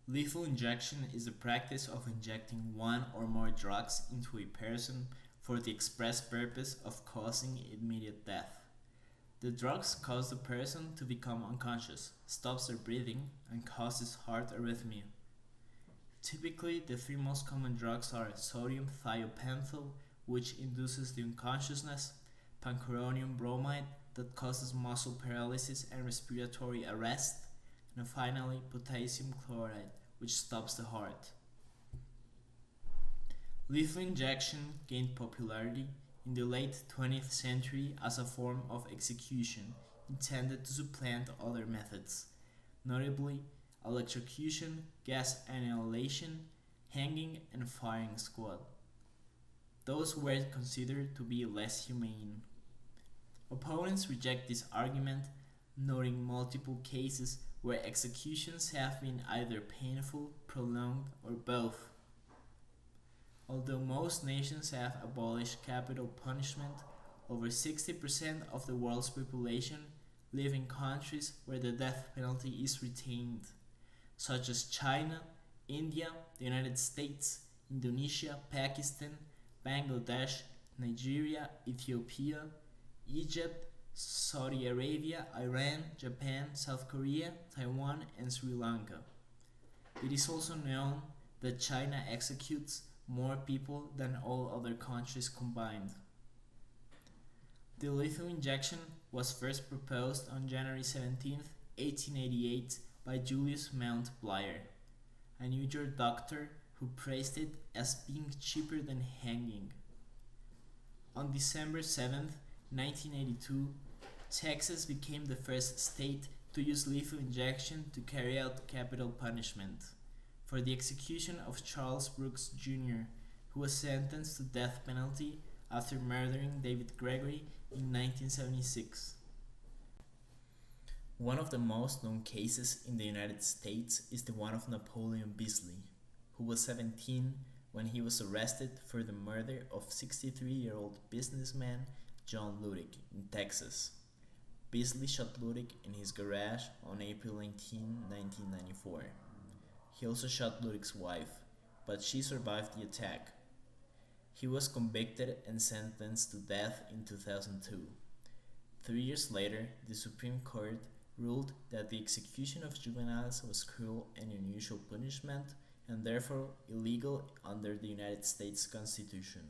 Lethal injection is the practice of injecting one or more drugs into a person for the express purpose of causing immediate death. The drugs cause the person to become unconscious, stops their breathing, and causes heart arrhythmia. Typically, the three most common drugs are sodium thiopental, which induces the unconsciousness, pancuronium bromide, that causes muscle paralysis and respiratory arrest, and finally potassium chloride, which stops the heart. Lethal injection gained popularity in the late 20th century as a form of execution intended to supplant other methods, notably electrocution, gas annihilation, hanging, and firing squad. Those were considered to be less humane. Opponents reject this argument, noting multiple cases where executions have been either painful, prolonged, or both. Although most nations have abolished capital punishment, over 60% of the world's population live in countries where the death penalty is retained, such as China, India, the United States, Indonesia, Pakistan, Bangladesh, Nigeria, Ethiopia, Egypt, Saudi Arabia, Iran, Japan, South Korea, Taiwan, and Sri Lanka. It is also known that China executes more people than all other countries combined. The lethal injection was first proposed on January 17, 1888 by Julius Mount Blair, a New York doctor who praised it as being cheaper than hanging. On December 7, 1982, Texas became the first state to use lethal injection to carry out capital punishment for the execution of Charles Brooks Jr., who was sentenced to death penalty after murdering David Gregory in 1976. One of the most known cases in the United States is the one of Napoleon Beasley, who was 17 when he was arrested for the murder of 63-year-old businessman John Ludick in Texas. Beasley shot Ludick in his garage on April 19, 1994. He also shot Ludick's wife, but she survived the attack. He was convicted and sentenced to death in 2002. 3 years later, the Supreme Court ruled that the execution of juveniles was cruel and unusual punishment and therefore illegal under the United States Constitution.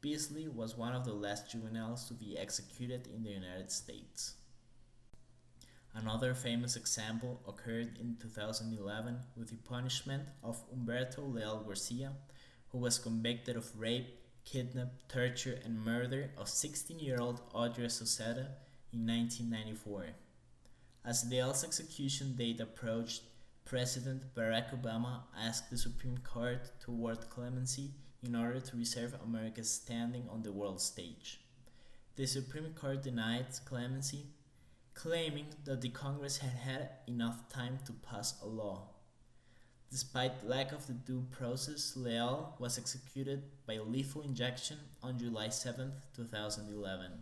Beasley was one of the last juveniles to be executed in the United States. Another famous example occurred in 2011 with the punishment of Humberto Leal Garcia, who was convicted of rape, kidnap, torture, and murder of 16-year-old Audrey Sauceda in 1994. As Leal's execution date approached, President Barack Obama asked the Supreme Court to award clemency in order to reserve America's standing on the world stage. The Supreme Court denied clemency, claiming that the Congress had had enough time to pass a law. Despite lack of the due process, Leal was executed by lethal injection on July 7, 2011.